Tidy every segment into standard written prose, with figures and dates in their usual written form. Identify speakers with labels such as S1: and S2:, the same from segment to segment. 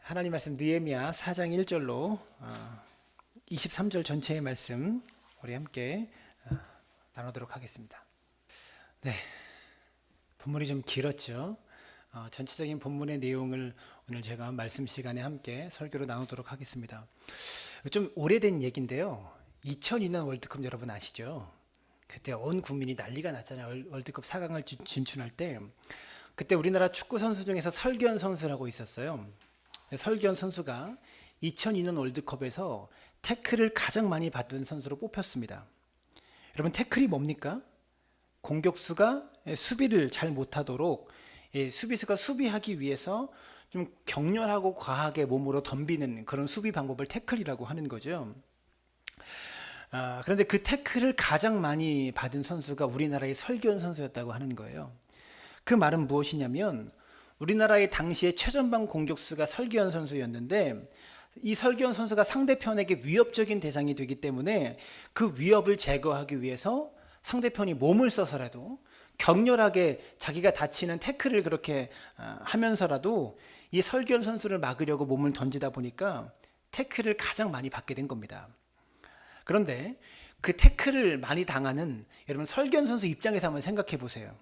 S1: 하나님 말씀 느헤미야 4장 1절로 23절 전체의 말씀 우리 함께 나누도록 하겠습니다. 네, 본문이 좀 길었죠. 전체적인 본문의 내용을 오늘 제가 말씀 시간에 함께 설교로 나누도록 하겠습니다. 좀 오래된 얘기인데요. 2002년 월드컵 여러분 아시죠? 그때 온 국민이 난리가 났잖아요. 월드컵 4강을 진출할 때 그때 우리나라 축구 선수 중에서 설기현 선수라고 있었어요. 설기현 선수가 2002년 월드컵에서 태클을 가장 많이 받은 선수로 뽑혔습니다. 여러분, 태클이 뭡니까? 공격수가 수비를 잘 못하도록 수비수가 수비하기 위해서 좀 격렬하고 과하게 몸으로 덤비는 그런 수비 방법을 태클이라고 하는 거죠. 그런데 그 태클을 가장 많이 받은 선수가 우리나라의 설기현 선수였다고 하는 거예요. 그 말은 무엇이냐면 우리나라의 당시의 최전방 공격수가 설기현 선수였는데 이 설기현 선수가 상대편에게 위협적인 대상이 되기 때문에 그 위협을 제거하기 위해서 상대편이 몸을 써서라도 격렬하게 자기가 다치는 태클을 그렇게 하면서라도 이 설기현 선수를 막으려고 몸을 던지다 보니까 태클을 가장 많이 받게 된 겁니다. 그런데 그 태클을 많이 당하는 여러분 설기현 선수 입장에서 한번 생각해 보세요.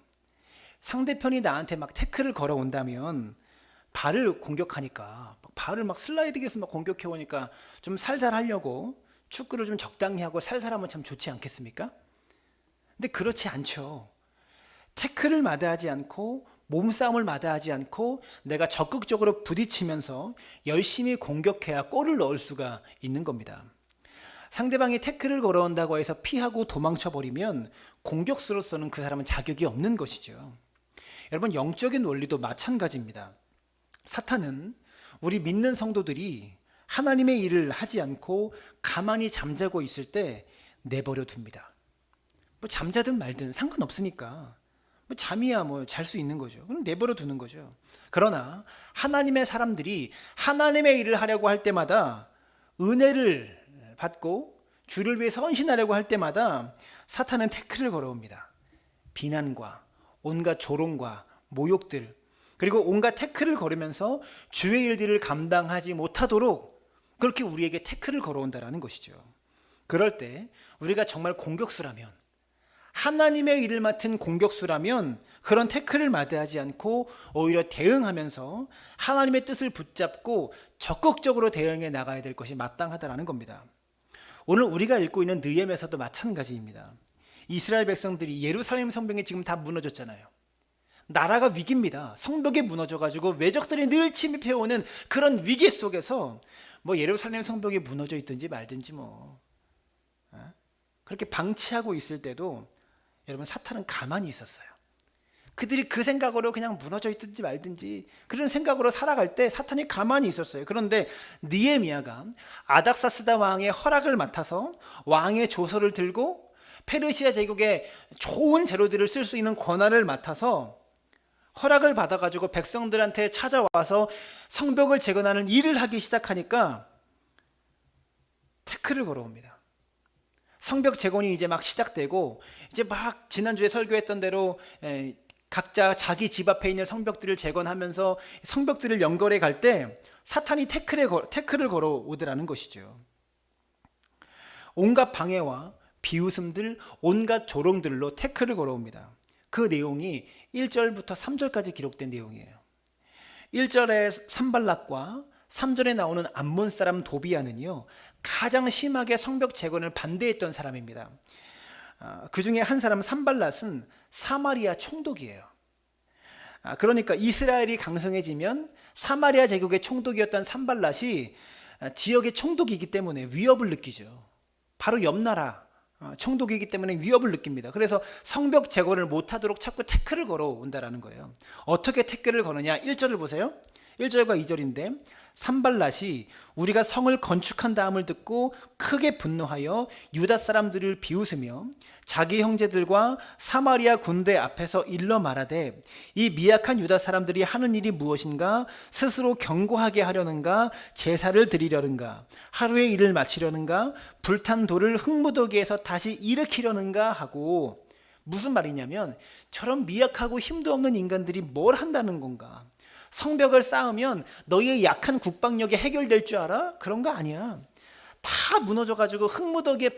S1: 상대편이 나한테 막 태클을 걸어온다면 발을 공격하니까 발을 막 슬라이딩해서 막 공격해 오니까 좀 살살 하려고 축구를 좀 적당히 하고 살살 하면 참 좋지 않겠습니까? 근데 그렇지 않죠. 태클을 마다하지 않고 몸싸움을 마다하지 않고 내가 적극적으로 부딪히면서 열심히 공격해야 골을 넣을 수가 있는 겁니다. 상대방이 태클을 걸어온다고 해서 피하고 도망쳐 버리면 공격수로서는 그 사람은 자격이 없는 것이죠. 여러분, 영적인 원리도 마찬가지입니다. 사탄은 우리 믿는 성도들이 하나님의 일을 하지 않고 가만히 잠자고 있을 때 내버려 둡니다. 뭐 잠자든 말든 상관없으니까 뭐 잠이야 뭐 잘 수 있는 거죠. 그럼 내버려 두는 거죠. 그러나 하나님의 사람들이 하나님의 일을 하려고 할 때마다 은혜를 받고 주를 위해 헌신하려고 할 때마다 사탄은 태클을 걸어옵니다. 비난과 온갖 조롱과 모욕들 그리고 온갖 태클을 걸으면서 주의 일들을 감당하지 못하도록 그렇게 우리에게 태클을 걸어온다라는 것이죠. 그럴 때 우리가 정말 공격수라면 하나님의 일을 맡은 공격수라면 그런 태클을 마다하지 않고 오히려 대응하면서 하나님의 뜻을 붙잡고 적극적으로 대응해 나가야 될 것이 마땅하다라는 겁니다. 오늘 우리가 읽고 있는 느헤미야서도 마찬가지입니다. 이스라엘 백성들이 예루살렘 성벽이 지금 다 무너졌잖아요. 나라가 위기입니다. 성벽이 무너져가지고 외적들이 늘 침입해오는 그런 위기 속에서 뭐 예루살렘 성벽이 무너져 있든지 말든지 뭐 그렇게 방치하고 있을 때도 여러분 사탄은 가만히 있었어요. 그들이 그 생각으로 그냥 무너져 있든지 말든지 그런 생각으로 살아갈 때 사탄이 가만히 있었어요. 그런데 느헤미야가 아닥사스다 왕의 허락을 맡아서 왕의 조서를 들고 페르시아 제국의 좋은 재료들을 쓸 수 있는 권한을 맡아서 허락을 받아가지고 백성들한테 찾아와서 성벽을 재건하는 일을 하기 시작하니까 태클을 걸어옵니다. 성벽 재건이 이제 막 시작되고 이제 막 지난주에 설교했던 대로 각자 자기 집 앞에 있는 성벽들을 재건하면서 성벽들을 연결해 갈 때 사탄이 태클을 걸어오더라는 것이죠. 온갖 방해와 비웃음들, 온갖 조롱들로 태클을 걸어옵니다. 그 내용이 1절부터 3절까지 기록된 내용이에요. 1절에 산발락과 3절에 나오는 암몬 사람 도비아는요 가장 심하게 성벽 재건을 반대했던 사람입니다. 그 중에 한 사람 산발락은 사마리아 총독이에요. 그러니까 이스라엘이 강성해지면 사마리아 제국의 총독이었던 산발락이 지역의 총독이기 때문에 위협을 느끼죠. 바로 옆 나라 총독이기 때문에 위협을 느낍니다. 그래서 성벽 재건을 못하도록 자꾸 태클을 걸어온다라는 거예요. 어떻게 태클을 거느냐? 1절을 보세요. 1절과 2절인데 산발락이 우리가 성을 건축한다함을 듣고 크게 분노하여 유다 사람들을 비웃으며 자기 형제들과 사마리아 군대 앞에서 일러 말하되 이 미약한 유다 사람들이 하는 일이 무엇인가? 스스로 견고하게 하려는가? 제사를 드리려는가? 하루의 일을 마치려는가? 불탄 돌을 흙무더기에서 다시 일으키려는가? 하고 무슨 말이냐면 저런 미약하고 힘도 없는 인간들이 뭘 한다는 건가? 성벽을 쌓으면 너희의 약한 국방력이 해결될 줄 알아? 그런 거 아니야. 다 무너져가지고 흙무더기에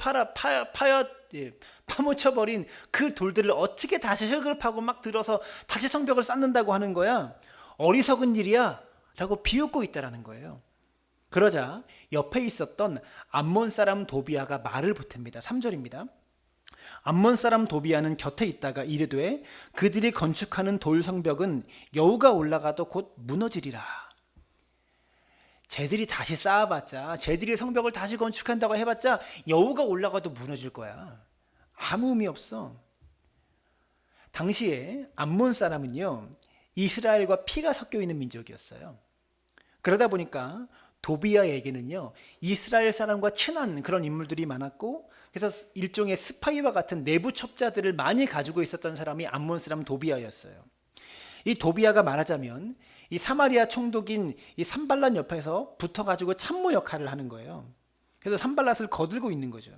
S1: 파묻혀버린 그 돌들을 어떻게 다시 흙을 파고 막 들어서 다시 성벽을 쌓는다고 하는 거야. 어리석은 일이야 라고 비웃고 있다라는 거예요. 그러자 옆에 있었던 암몬 사람 도비아가 말을 보탭니다. 3절입니다. 암몬 사람 도비아는 곁에 있다가 이르되 그들이 건축하는 돌 성벽은 여우가 올라가도 곧 무너지리라. 쟤들이 다시 쌓아봤자, 쟤들이 성벽을 다시 건축한다고 해봤자 여우가 올라가도 무너질 거야. 아무 의미 없어. 당시에 암몬 사람은요, 이스라엘과 피가 섞여 있는 민족이었어요. 그러다 보니까 도비아에게는요, 이스라엘 사람과 친한 그런 인물들이 많았고, 그래서 일종의 스파이와 같은 내부 첩자들을 많이 가지고 있었던 사람이 암몬 사람 도비아였어요. 이 도비아가 말하자면 이 사마리아 총독인 이 산발랏 옆에서 붙어가지고 참모 역할을 하는 거예요. 그래서 산발랏을 거들고 있는 거죠.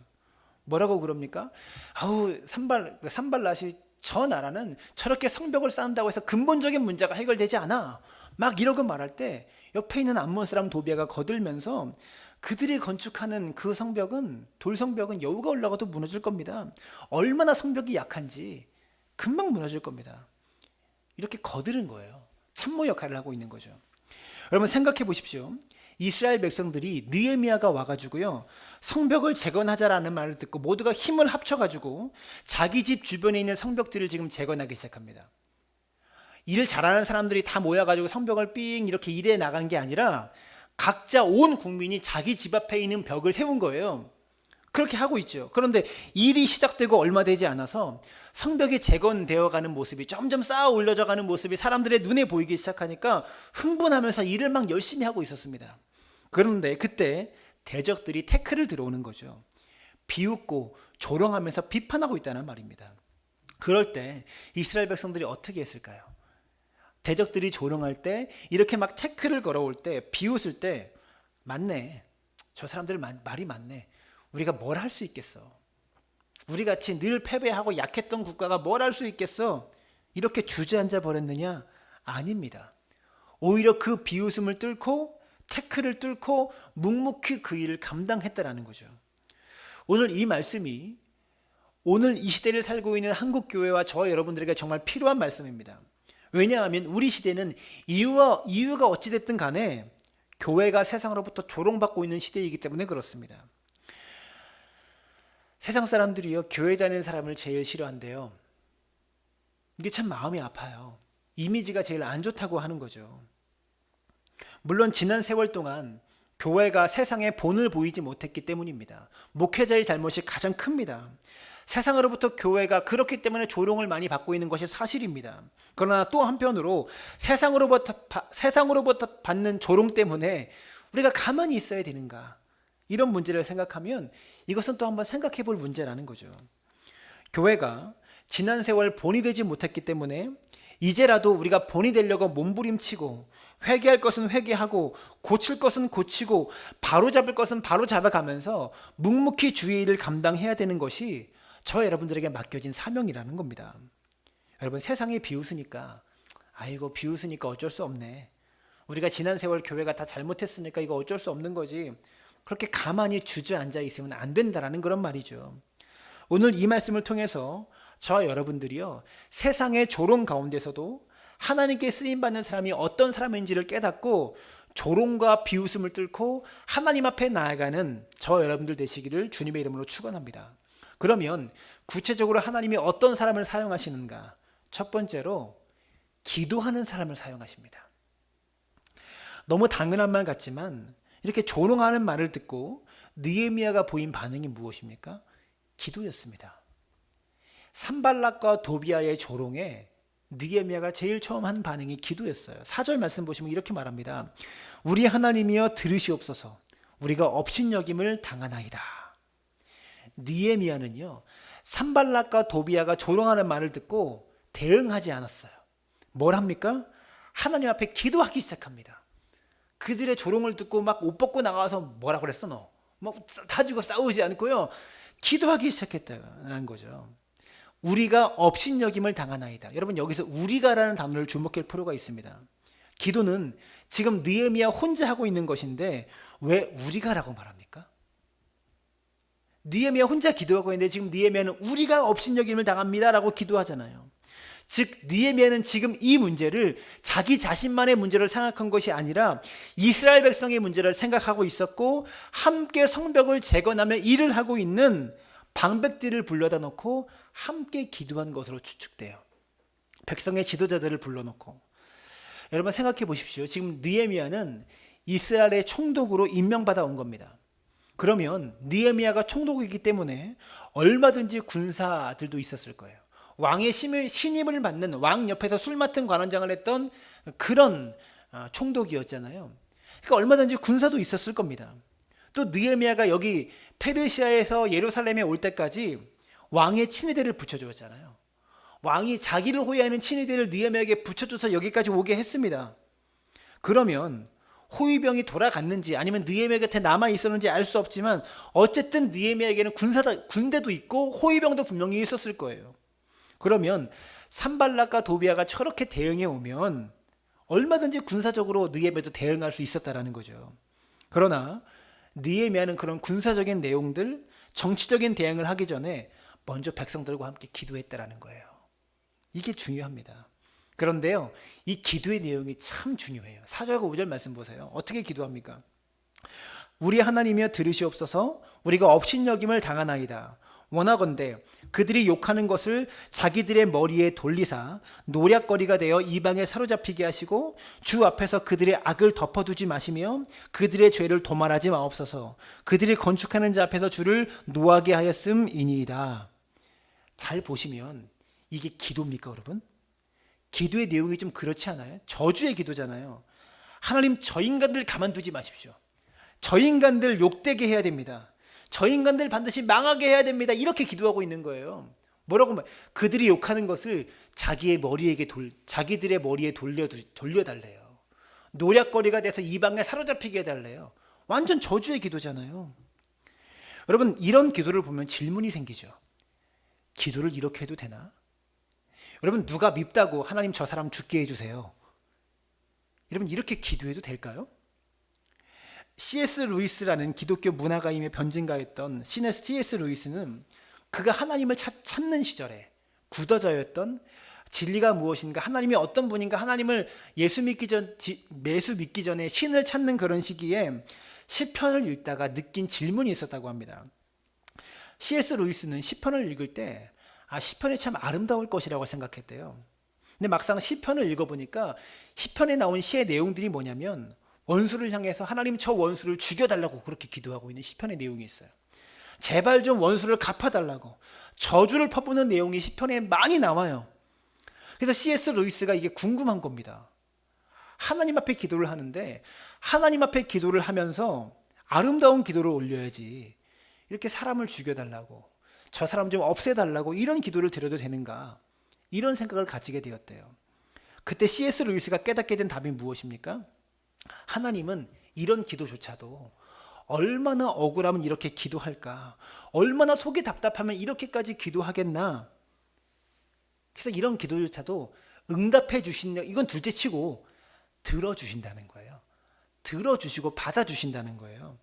S1: 뭐라고 그럽니까? 산발랏이 저 나라는 저렇게 성벽을 쌓는다고 해서 근본적인 문제가 해결되지 않아. 막 이러고 말할 때 옆에 있는 암몬 사람 도비아가 거들면서 그들이 건축하는 그 성벽은, 돌 성벽은 여우가 올라가도 무너질 겁니다. 얼마나 성벽이 약한지 금방 무너질 겁니다. 이렇게 거드는 거예요. 참모 역할을 하고 있는 거죠. 여러분 생각해 보십시오. 이스라엘 백성들이 느헤미야가 와가지고요, 성벽을 재건하자라는 말을 듣고 모두가 힘을 합쳐가지고 자기 집 주변에 있는 성벽들을 지금 재건하기 시작합니다. 일을 잘하는 사람들이 다 모여가지고 성벽을 삥 이렇게 일해 나간 게 아니라 각자 온 국민이 자기 집 앞에 있는 벽을 세운 거예요. 그렇게 하고 있죠. 그런데 일이 시작되고 얼마 되지 않아서 성벽이 재건되어 가는 모습이, 점점 쌓아 올려져 가는 모습이 사람들의 눈에 보이기 시작하니까 흥분하면서 일을 막 열심히 하고 있었습니다. 그런데 그때 대적들이 태클을 들어오는 거죠. 비웃고 조롱하면서 비판하고 있다는 말입니다. 그럴 때 이스라엘 백성들이 어떻게 했을까요? 대적들이 조롱할 때, 이렇게 막 태클을 걸어올 때, 비웃을 때, 맞네, 저 사람들 말이 맞네, 우리가 뭘 할 수 있겠어, 우리같이 늘 패배하고 약했던 국가가 뭘 할 수 있겠어, 이렇게 주저앉아 버렸느냐? 아닙니다. 오히려 그 비웃음을 뚫고 태클을 뚫고 묵묵히 그 일을 감당했다라는 거죠. 오늘 이 말씀이 오늘 이 시대를 살고 있는 한국교회와 저 여러분들에게 정말 필요한 말씀입니다. 왜냐하면 우리 시대는 이유가 어찌됐든 간에 교회가 세상으로부터 조롱받고 있는 시대이기 때문에 그렇습니다. 세상 사람들이요, 교회 다니는 사람을 제일 싫어한대요. 이게 참 마음이 아파요. 이미지가 제일 안 좋다고 하는 거죠. 물론 지난 세월 동안 교회가 세상에 본을 보이지 못했기 때문입니다. 목회자의 잘못이 가장 큽니다. 세상으로부터 교회가 그렇기 때문에 조롱을 많이 받고 있는 것이 사실입니다. 그러나 또 한편으로 세상으로부터 받는 조롱 때문에 우리가 가만히 있어야 되는가, 이런 문제를 생각하면 이것은 또 한번 생각해 볼 문제라는 거죠. 교회가 지난 세월 본이 되지 못했기 때문에 이제라도 우리가 본이 되려고 몸부림치고 회개할 것은 회개하고 고칠 것은 고치고 바로잡을 것은 바로잡아가면서 묵묵히 주의 일을 감당해야 되는 것이 저 여러분들에게 맡겨진 사명이라는 겁니다. 여러분, 세상이 비웃으니까 비웃으니까 어쩔 수 없네, 우리가 지난 세월 교회가 다 잘못했으니까 이거 어쩔 수 없는 거지, 그렇게 가만히 주저앉아 있으면 안 된다라는 그런 말이죠. 오늘 이 말씀을 통해서 저 여러분들이요, 세상의 조롱 가운데서도 하나님께 쓰임받는 사람이 어떤 사람인지를 깨닫고 조롱과 비웃음을 뚫고 하나님 앞에 나아가는 저 여러분들 되시기를 주님의 이름으로 축원합니다. 그러면 구체적으로 하나님이 어떤 사람을 사용하시는가? 첫 번째로 기도하는 사람을 사용하십니다. 너무 당연한 말 같지만 이렇게 조롱하는 말을 듣고 느헤미야가 보인 반응이 무엇입니까? 기도였습니다. 산발랏과 도비아의 조롱에 느헤미야가 제일 처음 한 반응이 기도였어요. 4절 말씀 보시면 이렇게 말합니다. 우리 하나님이여 들으시옵소서, 우리가 업신여김을 당하나이다. 느헤미야는요, 산발랏과 도비아가 조롱하는 말을 듣고 대응하지 않았어요. 뭘 합니까? 하나님 앞에 기도하기 시작합니다. 그들의 조롱을 듣고 막 옷 벗고 나가서 뭐라 그랬어 너? 막 다지고 싸우지 않고요, 기도하기 시작했다는 거죠. 우리가 업신여김을 당하나이다. 여러분, 여기서 우리가라는 단어를 주목할 필요가 있습니다. 기도는 지금 느헤미야 혼자 하고 있는 것인데 왜 우리가라고 말합니까? 느헤미야 혼자 기도하고 있는데 지금 느헤미야는 우리가 업신여김을 당합니다라고 기도하잖아요. 즉 느헤미야는 지금 이 문제를 자기 자신만의 문제를 생각한 것이 아니라 이스라엘 백성의 문제를 생각하고 있었고, 함께 성벽을 재건하며 일을 하고 있는 방백들을 불러다 놓고 함께 기도한 것으로 추측돼요. 백성의 지도자들을 불러놓고. 여러분 생각해 보십시오. 지금 느헤미야는 이스라엘의 총독으로 임명받아 온 겁니다. 그러면 느헤미야가 총독이기 때문에 얼마든지 군사들도 있었을 거예요. 왕의 신임을 받는, 왕 옆에서 술 맡은 관원장을 했던 그런 총독이었잖아요. 그러니까 얼마든지 군사도 있었을 겁니다. 또 느헤미야가 여기 페르시아에서 예루살렘에 올 때까지 왕의 친위대를 붙여주었잖아요. 왕이 자기를 호위하는 친위대를 느헤미야에게 붙여줘서 여기까지 오게 했습니다. 그러면 호위병이 돌아갔는지 아니면 느헤미야 곁에 남아 있었는지 알 수 없지만 어쨌든 느헤미야에게는 군대도 있고 호위병도 분명히 있었을 거예요. 그러면 산발락과 도비아가 저렇게 대응해 오면 얼마든지 군사적으로 느헤미야도 대응할 수 있었다라는 거죠. 그러나 느헤미야는 그런 군사적인 내용들, 정치적인 대응을 하기 전에 먼저 백성들과 함께 기도했다라는 거예요. 이게 중요합니다. 그런데요, 이 기도의 내용이 참 중요해요. 4절과 5절 말씀 보세요. 어떻게 기도합니까? 우리 하나님이여 들으시옵소서. 우리가 업신여김을 당하나이다. 원하건대 그들이 욕하는 것을 자기들의 머리에 돌리사 노략거리가 되어 이방에 사로잡히게 하시고 주 앞에서 그들의 악을 덮어두지 마시며 그들의 죄를 도말하지 마옵소서. 그들이 건축하는 자 앞에서 주를 노하게 하였음이니이다. 잘 보시면 이게 기도입니까, 여러분? 기도의 내용이 좀 그렇지 않아요? 저주의 기도잖아요. 하나님, 저 인간들 가만두지 마십시오. 저 인간들 욕되게 해야 됩니다. 저 인간들 반드시 망하게 해야 됩니다. 이렇게 기도하고 있는 거예요. 뭐라고 말? 그들이 욕하는 것을 자기들의 머리에 돌려달래요. 노략거리가 돼서 이방에 사로잡히게 해달래요. 완전 저주의 기도잖아요. 여러분, 이런 기도를 보면 질문이 생기죠. 기도를 이렇게 해도 되나? 여러분, 누가 밉다고 하나님 저 사람 죽게 해주세요. 여러분, 이렇게 기도해도 될까요? C.S. 루이스라는 기독교 문화가임의 변증가였던 C.S. 루이스는 그가 하나님을 찾는 시절에 굳어져였던 진리가 무엇인가, 하나님이 어떤 분인가, 하나님을 매수 믿기 전에 신을 찾는 그런 시기에 시편을 읽다가 느낀 질문이 있었다고 합니다. C.S. 루이스는 시편을 읽을 때 시편이 참 아름다울 것이라고 생각했대요. 근데 막상 시편을 읽어보니까 시편에 나온 시의 내용들이 뭐냐면 원수를 향해서 하나님 저 원수를 죽여달라고 그렇게 기도하고 있는 시편의 내용이 있어요. 제발 좀 원수를 갚아달라고 저주를 퍼부는 내용이 시편에 많이 나와요. 그래서 C.S. 루이스가 이게 궁금한 겁니다. 하나님 앞에 기도를 하는데 하나님 앞에 기도를 하면서 아름다운 기도를 올려야지 이렇게 사람을 죽여달라고 저 사람 좀 없애달라고 이런 기도를 드려도 되는가, 이런 생각을 가지게 되었대요. 그때 C.S. 루이스가 깨닫게 된 답이 무엇입니까? 하나님은 이런 기도조차도 얼마나 억울하면 이렇게 기도할까, 얼마나 속이 답답하면 이렇게까지 기도하겠나. 그래서 이런 기도조차도 응답해 주신다. 이건 둘째치고 들어주신다는 거예요. 들어주시고 받아주신다는 거예요.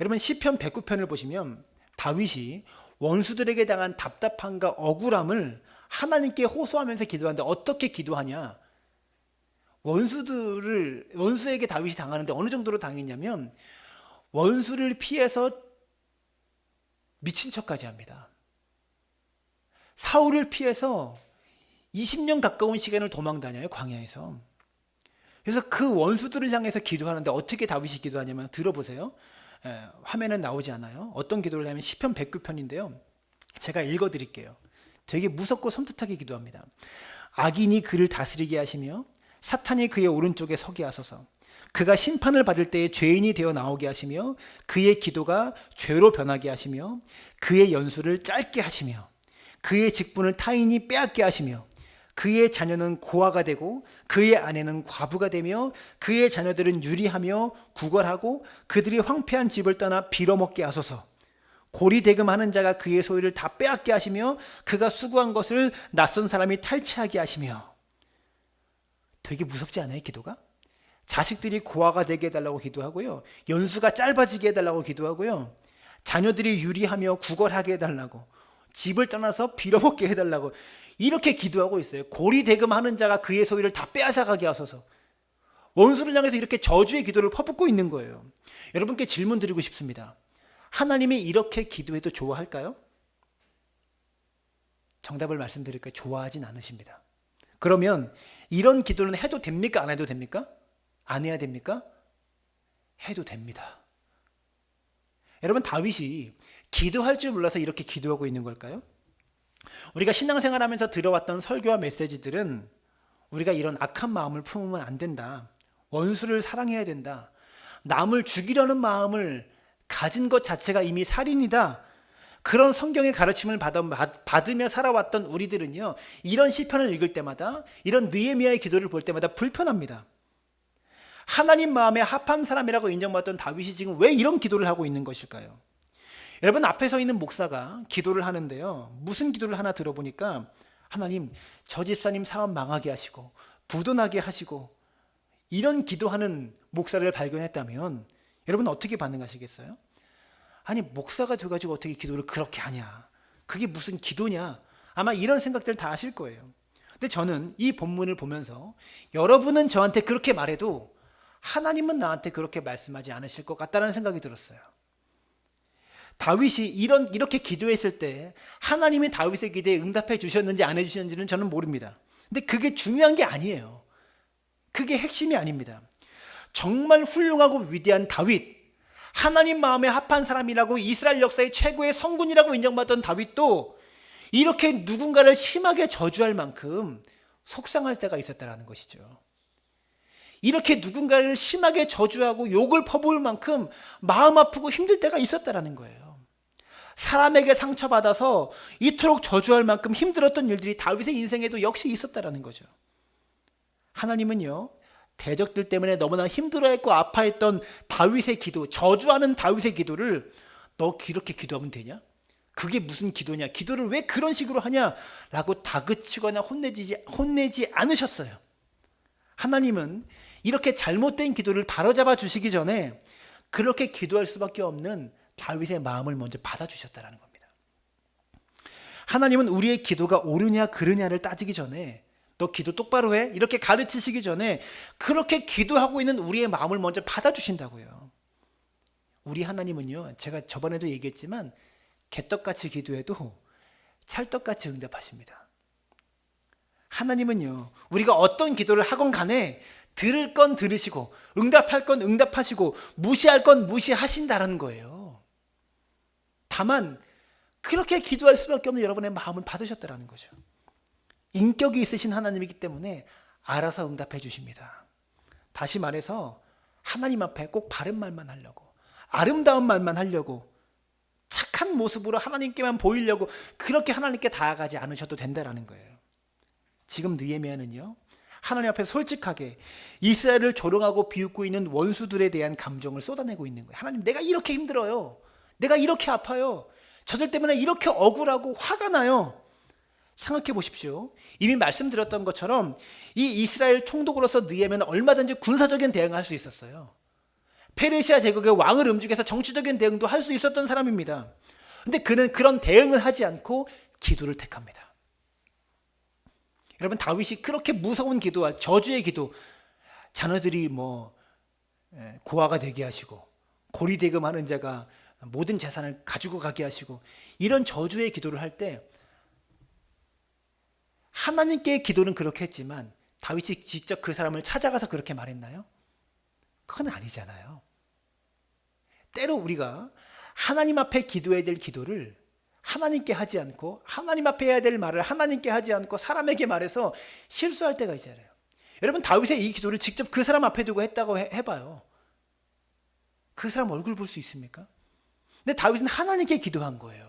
S1: 여러분, 시편 109편을 보시면 다윗이 원수들에게 당한 답답함과 억울함을 하나님께 호소하면서 기도하는데 어떻게 기도하냐? 원수에게 다윗이 당하는데 어느 정도로 당했냐면 원수를 피해서 미친 척까지 합니다. 사울을 피해서 20년 가까운 시간을 도망 다녀요, 광야에서. 그래서 그 원수들을 향해서 기도하는데 어떻게 다윗이 기도하냐면 들어보세요. 화면은 나오지 않아요. 어떤 기도를 하면 시편 109편인데요. 제가 읽어드릴게요. 되게 무섭고 섬뜩하게 기도합니다. 악인이 그를 다스리게 하시며 사탄이 그의 오른쪽에 서게 하소서. 그가 심판을 받을 때에 죄인이 되어 나오게 하시며 그의 기도가 죄로 변하게 하시며 그의 연수를 짧게 하시며 그의 직분을 타인이 빼앗게 하시며 그의 자녀는 고아가 되고 그의 아내는 과부가 되며 그의 자녀들은 유리하며 구걸하고 그들이 황폐한 집을 떠나 빌어먹게 하소서. 고리대금하는 자가 그의 소유를 다 빼앗게 하시며 그가 수고한 것을 낯선 사람이 탈취하게 하시며. 되게 무섭지 않아요, 기도가? 자식들이 고아가 되게 해달라고 기도하고요. 연수가 짧아지게 해달라고 기도하고요. 자녀들이 유리하며 구걸하게 해달라고, 집을 떠나서 빌어먹게 해달라고 이렇게 기도하고 있어요. 고리대금하는 자가 그의 소유를 다 빼앗아가게 하소서. 원수를 향해서 이렇게 저주의 기도를 퍼붓고 있는 거예요. 여러분께 질문 드리고 싶습니다. 하나님이 이렇게 기도해도 좋아할까요? 정답을 말씀드릴까요? 좋아하진 않으십니다. 그러면 이런 기도는 해도 됩니까? 안 해도 됩니까? 안 해야 됩니까? 해도 됩니다. 여러분, 다윗이 기도할 줄 몰라서 이렇게 기도하고 있는 걸까요? 우리가 신앙생활하면서 들어왔던 설교와 메시지들은 우리가 이런 악한 마음을 품으면 안 된다, 원수를 사랑해야 된다, 남을 죽이려는 마음을 가진 것 자체가 이미 살인이다, 그런 성경의 가르침을 받으며 살아왔던 우리들은요, 이런 시편을 읽을 때마다, 이런 느헤미야의 기도를 볼 때마다 불편합니다. 하나님 마음에 합한 사람이라고 인정받던 다윗이 지금 왜 이런 기도를 하고 있는 것일까요? 여러분, 앞에 서 있는 목사가 기도를 하는데요, 무슨 기도를 하나 들어보니까 하나님, 저 집사님 사업 망하게 하시고 부도나게 하시고, 이런 기도하는 목사를 발견했다면 여러분 어떻게 반응하시겠어요? 아니, 목사가 돼가지고 어떻게 기도를 그렇게 하냐, 그게 무슨 기도냐, 아마 이런 생각들 다 하실 거예요. 근데 저는 이 본문을 보면서 여러분은 저한테 그렇게 말해도 하나님은 나한테 그렇게 말씀하지 않으실 것 같다는 생각이 들었어요. 다윗이 이렇게 기도했을 때 하나님이 다윗의 기도에 응답해 주셨는지 안 해주셨는지는 저는 모릅니다. 근데 그게 중요한 게 아니에요. 그게 핵심이 아닙니다. 정말 훌륭하고 위대한 다윗, 하나님 마음에 합한 사람이라고 이스라엘 역사의 최고의 성군이라고 인정받던 다윗도 이렇게 누군가를 심하게 저주할 만큼 속상할 때가 있었다는 것이죠. 이렇게 누군가를 심하게 저주하고 욕을 퍼부을 만큼 마음 아프고 힘들 때가 있었다는 거예요. 사람에게 상처받아서 이토록 저주할 만큼 힘들었던 일들이 다윗의 인생에도 역시 있었다는 거죠. 하나님은요, 대적들 때문에 너무나 힘들어했고 아파했던 다윗의 기도, 저주하는 다윗의 기도를 너 이렇게 기도하면 되냐? 그게 무슨 기도냐? 기도를 왜 그런 식으로 하냐? 라고 다그치거나 혼내지 않으셨어요. 하나님은 이렇게 잘못된 기도를 바로잡아 주시기 전에 그렇게 기도할 수밖에 없는 다윗의 마음을 먼저 받아주셨다는 겁니다. 하나님은 우리의 기도가 옳으냐 그르냐를 따지기 전에, 너 기도 똑바로 해? 이렇게 가르치시기 전에 그렇게 기도하고 있는 우리의 마음을 먼저 받아주신다고요. 우리 하나님은요, 제가 저번에도 얘기했지만 개떡같이 기도해도 찰떡같이 응답하십니다. 하나님은요, 우리가 어떤 기도를 하건 간에 들을 건 들으시고 응답할 건 응답하시고 무시할 건 무시하신다라는 거예요. 다만 그렇게 기도할 수밖에 없는 여러분의 마음을 받으셨다라는 거죠. 인격이 있으신 하나님이기 때문에 알아서 응답해 주십니다. 다시 말해서 하나님 앞에 꼭 바른 말만 하려고, 아름다운 말만 하려고, 착한 모습으로 하나님께만 보이려고 그렇게 하나님께 다가가지 않으셔도 된다라는 거예요. 지금 느헤미야는요, 하나님 앞에 솔직하게 이스라엘을 조롱하고 비웃고 있는 원수들에 대한 감정을 쏟아내고 있는 거예요. 하나님, 내가 이렇게 힘들어요. 내가 이렇게 아파요. 저들 때문에 이렇게 억울하고 화가 나요. 생각해 보십시오. 이미 말씀드렸던 것처럼 이 이스라엘 총독으로서 느헤미야는 얼마든지 군사적인 대응을 할 수 있었어요. 페르시아 제국의 왕을 움직여서 정치적인 대응도 할 수 있었던 사람입니다. 근데 그는 그런 대응을 하지 않고 기도를 택합니다. 여러분, 다윗이 그렇게 무서운 기도와 저주의 기도, 자녀들이 고아가 되게 하시고 고리대금하는 자가 모든 재산을 가지고 가게 하시고, 이런 저주의 기도를 할 때 하나님께 기도는 그렇게 했지만 다윗이 직접 그 사람을 찾아가서 그렇게 말했나요? 그건 아니잖아요. 때로 우리가 하나님 앞에 기도해야 될 기도를 하나님께 하지 않고, 하나님 앞에 해야 될 말을 하나님께 하지 않고 사람에게 말해서 실수할 때가 있잖아요. 여러분, 다윗의 이 기도를 직접 그 사람 앞에 두고 했다고 해봐요. 그 사람 얼굴 볼 수 있습니까? 근데 다윗은 하나님께 기도한 거예요.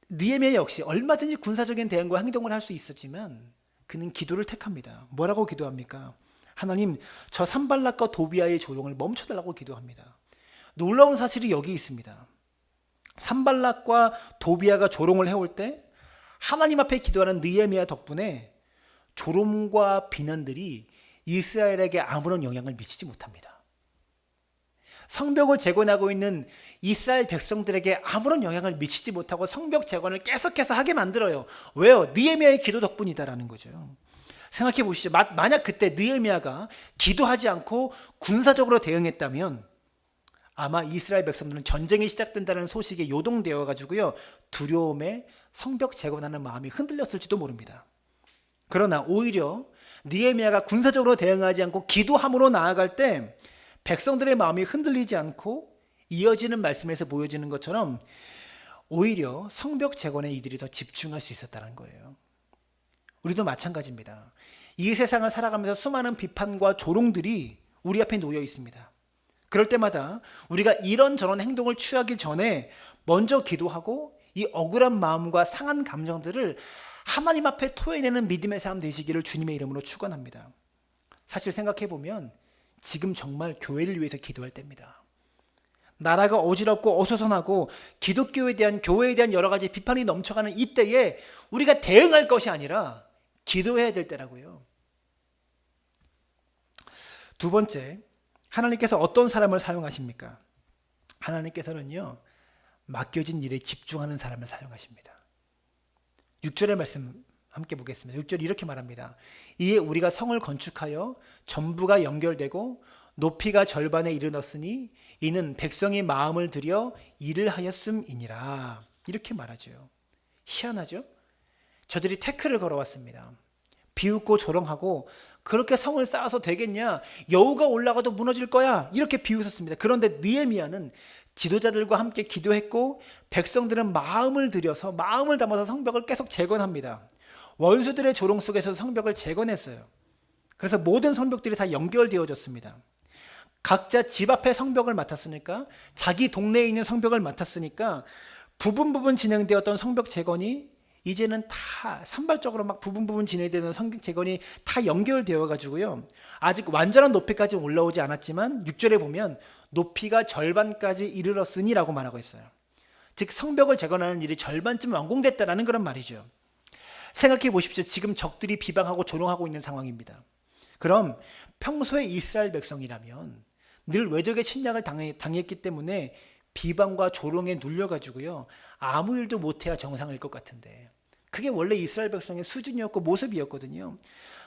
S1: 느헤미야 역시 얼마든지 군사적인 대응과 행동을 할 수 있었지만 그는 기도를 택합니다. 뭐라고 기도합니까? 하나님, 저 산발락과 도비아의 조롱을 멈춰달라고 기도합니다. 놀라운 사실이 여기 있습니다. 산발락과 도비아가 조롱을 해올 때 하나님 앞에 기도하는 느헤미야 덕분에 조롱과 비난들이 이스라엘에게 아무런 영향을 미치지 못합니다. 성벽을 재건하고 있는 이스라엘 백성들에게 아무런 영향을 미치지 못하고 성벽 재건을 계속해서 하게 만들어요. 왜요? 느헤미야의 기도 덕분이다라는 거죠. 생각해 보시죠. 만약 그때 느헤미야가 기도하지 않고 군사적으로 대응했다면 아마 이스라엘 백성들은 전쟁이 시작된다는 소식에 요동되어 가지고요, 두려움에 성벽 재건하는 마음이 흔들렸을지도 모릅니다. 그러나 오히려 느헤미야가 군사적으로 대응하지 않고 기도함으로 나아갈 때 백성들의 마음이 흔들리지 않고 이어지는 말씀에서 보여지는 것처럼 오히려 성벽 재건에 이들이 더 집중할 수 있었다는 거예요. 우리도 마찬가지입니다. 이 세상을 살아가면서 수많은 비판과 조롱들이 우리 앞에 놓여 있습니다. 그럴 때마다 우리가 이런저런 행동을 취하기 전에 먼저 기도하고 이 억울한 마음과 상한 감정들을 하나님 앞에 토해내는 믿음의 사람 되시기를 주님의 이름으로 축원합니다. 사실 생각해보면 지금 정말 교회를 위해서 기도할 때입니다. 나라가 어지럽고 어수선하고 기독교에 대한, 교회에 대한 여러 가지 비판이 넘쳐가는 이때에 우리가 대응할 것이 아니라 기도해야 될 때라고요. 두 번째, 하나님께서 어떤 사람을 사용하십니까? 하나님께서는요, 맡겨진 일에 집중하는 사람을 사용하십니다. 6절의 말씀 함께 보겠습니다. 6절 이렇게 말합니다. 이에 우리가 성을 건축하여 전부가 연결되고 높이가 절반에 이르렀으니 이는 백성이 마음을 들여 일을 하였음이니라. 이렇게 말하죠. 희한하죠? 저들이 태클을 걸어왔습니다. 비웃고 조롱하고 그렇게 성을 쌓아서 되겠냐? 여우가 올라가도 무너질 거야. 이렇게 비웃었습니다. 그런데 느헤미야는 지도자들과 함께 기도했고 백성들은 마음을 들여서, 마음을 담아서 성벽을 계속 재건합니다. 원수들의 조롱 속에서 성벽을 재건했어요. 그래서 모든 성벽들이 다 연결되어졌습니다. 각자 집 앞에 성벽을 맡았으니까, 자기 동네에 있는 성벽을 맡았으니까 부분 진행되었던 성벽 재건이 이제는 다 산발적으로 막 부분 진행되는 성벽 재건이 다 연결되어 가지고요, 아직 완전한 높이까지 올라오지 않았지만 6절에 보면 높이가 절반까지 이르렀으니라고 말하고 있어요. 즉 성벽을 재건하는 일이 절반쯤 완공됐다라는 그런 말이죠. 생각해 보십시오. 지금 적들이 비방하고 조롱하고 있는 상황입니다. 그럼 평소에 이스라엘 백성이라면 늘 외적의 침략을 당했기 때문에 비방과 조롱에 눌려가지고요, 아무 일도 못해야 정상일 것 같은데 그게 원래 이스라엘 백성의 수준이었고 모습이었거든요.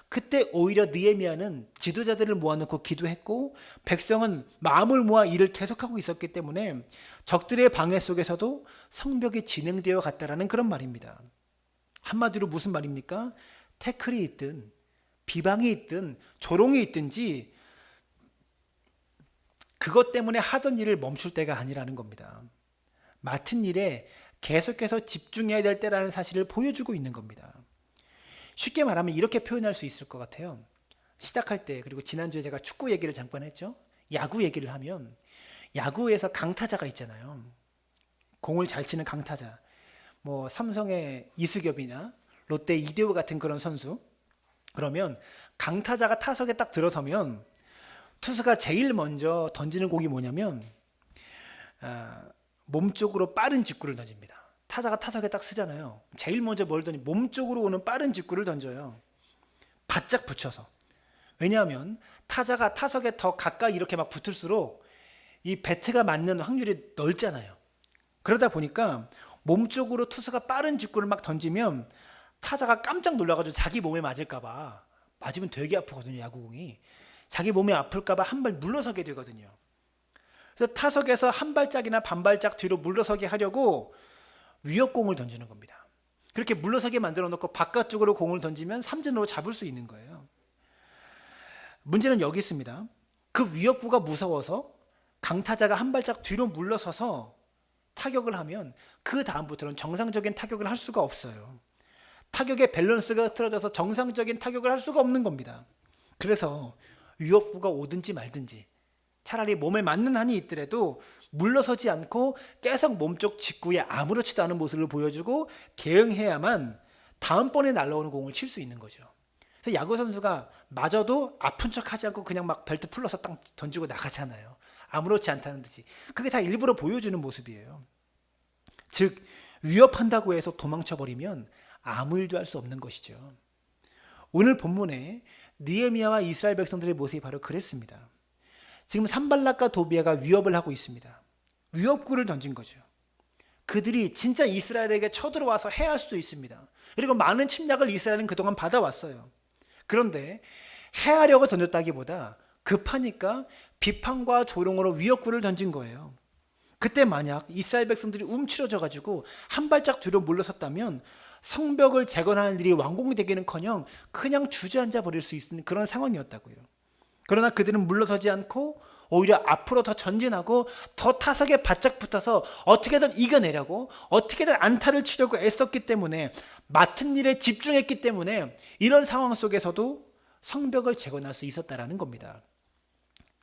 S1: 그때 오히려 느헤미야는 지도자들을 모아놓고 기도했고 백성은 마음을 모아 일을 계속하고 있었기 때문에 적들의 방해 속에서도 성벽이 진행되어 갔다라는 그런 말입니다. 한마디로 무슨 말입니까? 태클이 있든 비방이 있든 조롱이 있든지 그것 때문에 하던 일을 멈출 때가 아니라는 겁니다. 맡은 일에 계속해서 집중해야 될 때라는 사실을 보여주고 있는 겁니다. 쉽게 말하면 이렇게 표현할 수 있을 것 같아요. 시작할 때, 그리고 지난주에 제가 축구 얘기를 잠깐 했죠. 야구 얘기를 하면 야구에서 강타자가 있잖아요. 공을 잘 치는 강타자. 뭐 삼성의 이수겸이나 롯데 이대호 같은 그런 선수. 그러면 강타자가 타석에 딱 들어서면 투수가 제일 먼저 던지는 공이 뭐냐면 몸쪽으로 빠른 직구를 던집니다. 타자가 타석에 딱 서잖아요. 제일 먼저 뭘 던지? 몸쪽으로 오는 빠른 직구를 던져요. 바짝 붙여서. 왜냐하면 타자가 타석에 더 가까이 이렇게 막 붙을수록 이 배트가 맞는 확률이 넓잖아요. 그러다 보니까 몸쪽으로 투수가 빠른 직구를 막 던지면 타자가 깜짝 놀라가지고 자기 몸에 맞을까봐, 맞으면 되게 아프거든요, 야구공이. 자기 몸에 아플까봐 한 발 물러서게 되거든요. 그래서 타석에서 한 발짝이나 반발짝 뒤로 물러서게 하려고 위협공을 던지는 겁니다. 그렇게 물러서게 만들어 놓고 바깥쪽으로 공을 던지면 삼진으로 잡을 수 있는 거예요. 문제는 여기 있습니다. 그 위협구가 무서워서 강타자가 한 발짝 뒤로 물러서서 타격을 하면 그 다음부터는 정상적인 타격을 할 수가 없어요. 타격의 밸런스가 틀어져서 정상적인 타격을 할 수가 없는 겁니다. 그래서 위협구가 오든지 말든지 차라리 몸에 맞는 한이 있더라도 물러서지 않고 계속 몸쪽 직구에 아무렇지도 않은 모습을 보여주고 대응해야만 다음번에 날라오는 공을 칠 수 있는 거죠. 그래서 야구 선수가 맞아도 아픈 척하지 않고 그냥 막 벨트 풀러서 딱 던지고 나가잖아요. 아무렇지 않다는 듯이. 그게 다 일부러 보여주는 모습이에요. 즉 위협한다고 해서 도망쳐버리면 아무 일도 할 수 없는 것이죠. 오늘 본문에 느헤미야와 이스라엘 백성들의 모습이 바로 그랬습니다. 지금 산발락과 도비아가 위협을 하고 있습니다. 위협구를 던진 거죠. 그들이 진짜 이스라엘에게 쳐들어와서 해할 수도 있습니다. 그리고 많은 침략을 이스라엘은 그동안 받아왔어요. 그런데 해하려고 던졌다기보다 급하니까 비판과 조롱으로 위협구를 던진 거예요. 그때 만약 이스라엘 백성들이 움츠러져 가지고 한 발짝 뒤로 물러섰다면 성벽을 재건하는 일이 완공이 되기는커녕 그냥 주저앉아 버릴 수 있는 그런 상황이었다고요. 그러나 그들은 물러서지 않고 오히려 앞으로 더 전진하고 더 타석에 바짝 붙어서 어떻게든 이겨내려고, 어떻게든 안타를 치려고 애썼기 때문에, 맡은 일에 집중했기 때문에 이런 상황 속에서도 성벽을 재건할 수 있었다라는 겁니다.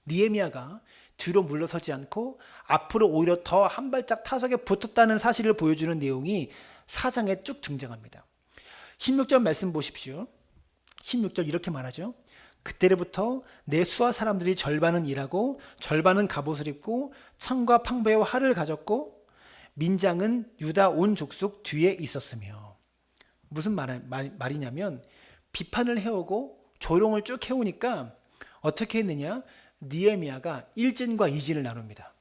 S1: 느헤미야가 뒤로 물러서지 않고 앞으로 오히려 더 한 발짝 타석에 붙었다는 사실을 보여주는 내용이 4장에 쭉 등장합니다. 16절 말씀 보십시오. 16절 이렇게 말하죠. 그때로부터 내 수하 사람들이 절반은 일하고 절반은 갑옷을 입고 창과 팡배와 활을 가졌고 민장은 유다 온 족속 뒤에 있었으며. 무슨 말이냐면 비판을 해오고 조롱을 쭉 해오니까 어떻게 했느냐? 느헤미야가 1진과 2진을 나눕니다.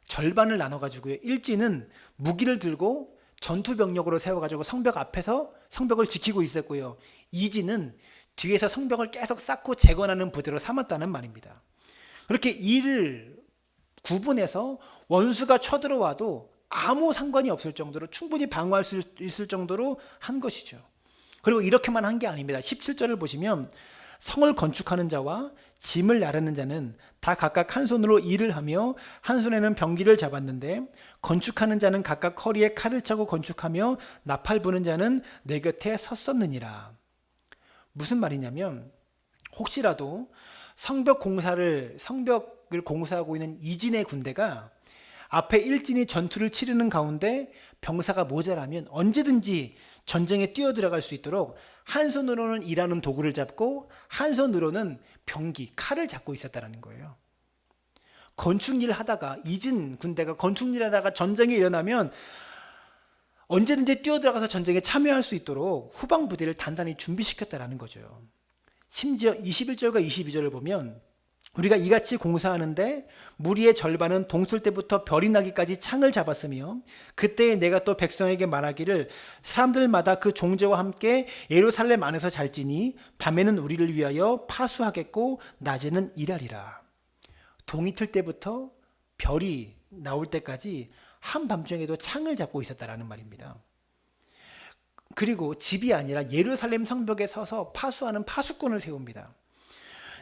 S1: 절반을 나눠가지고요. 1진은 무기를 들고 전투 병력으로 세워가지고 성벽 앞에서 성벽을 지키고 있었고요. 2진은 뒤에서 성벽을 계속 쌓고 재건하는 부대로 삼았다는 말입니다. 그렇게 이를 구분해서 원수가 쳐들어와도 아무 상관이 없을 정도로 충분히 방어할 수 있을 정도로 한 것이죠. 그리고 이렇게만 한 게 아닙니다. 17절을 보시면 성을 건축하는 자와 짐을 나르는 자는 다 각각 한 손으로 일을 하며 한 손에는 병기를 잡았는데 건축하는 자는 각각 허리에 칼을 차고 건축하며 나팔 부는 자는 내 곁에 섰었느니라. 무슨 말이냐면 혹시라도 성벽을 공사하고 있는 2진의 군대가 앞에 1진이 전투를 치르는 가운데 병사가 모자라면 언제든지 전쟁에 뛰어들어갈 수 있도록 한 손으로는 일하는 도구를 잡고 한 손으로는 병기, 칼을 잡고 있었다는 거예요. 건축일 하다가 2진 군대가 건축일 하다가 전쟁이 일어나면 언제든지 뛰어들어가서 전쟁에 참여할 수 있도록 후방 부대를 단단히 준비시켰다라는 거죠. 심지어 21절과 22절을 보면 우리가 이같이 공사하는데 무리의 절반은 동술 때부터 별이 나기까지 창을 잡았으며 그때에 내가 또 백성에게 말하기를 사람들마다 그 종제와 함께 예루살렘 안에서 잘지니 밤에는 우리를 위하여 파수하겠고 낮에는 일하리라. 동이 틀 때부터 별이 나올 때까지 한밤중에도 창을 잡고 있었다라는 말입니다. 그리고 집이 아니라 예루살렘 성벽에 서서 파수하는 파수꾼을 세웁니다.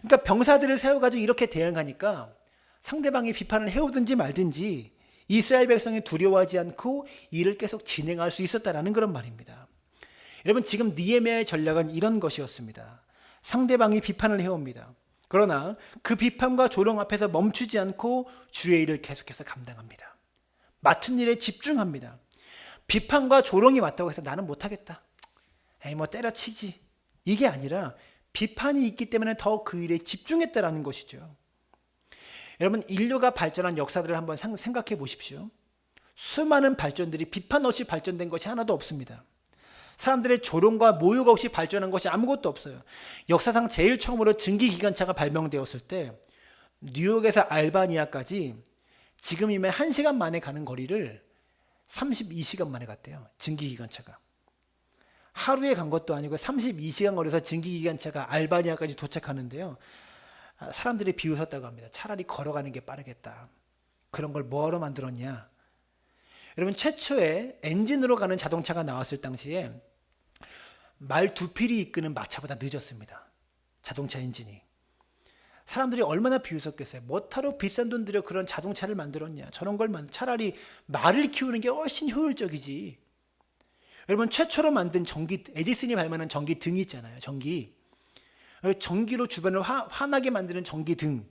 S1: 그러니까 병사들을 세워가지고 이렇게 대응하니까 상대방이 비판을 해오든지 말든지 이스라엘 백성이 두려워하지 않고 일을 계속 진행할 수 있었다라는 그런 말입니다. 여러분 지금 느헤미야의 전략은 이런 것이었습니다. 상대방이 비판을 해옵니다. 그러나 그 비판과 조롱 앞에서 멈추지 않고 주의 일을 계속해서 감당합니다. 맡은 일에 집중합니다. 비판과 조롱이 왔다고 해서 나는 못하겠다. 에이 뭐 때려치지. 이게 아니라 비판이 있기 때문에 더 그 일에 집중했다라는 것이죠. 여러분 인류가 발전한 역사들을 한번 생각해 보십시오. 수많은 발전들이 비판 없이 발전된 것이 하나도 없습니다. 사람들의 조롱과 모욕 없이 발전한 것이 아무것도 없어요. 역사상 제일 처음으로 증기기관차가 발명되었을 때 뉴욕에서 알바니아까지 지금이면 1시간 만에 가는 거리를 32시간 만에 갔대요. 증기기관차가. 하루에 간 것도 아니고 32시간 거리에서 증기기관차가 알바니아까지 도착하는데요. 사람들이 비웃었다고 합니다. 차라리 걸어가는 게 빠르겠다. 그런 걸 뭐하러 만들었냐. 여러분 최초에 엔진으로 가는 자동차가 나왔을 당시에 말 2필이 이끄는 마차보다 늦었습니다. 자동차 엔진이. 사람들이 얼마나 비웃었겠어요. 뭐하러 비싼 돈 들여 그런 자동차를 만들었냐. 저런 걸 차라리 말을 키우는 게 훨씬 효율적이지. 여러분 최초로 만든 전기, 에디슨이 발명한 전기등이 있잖아요. 전기로 주변을 환하게 만드는 전기등.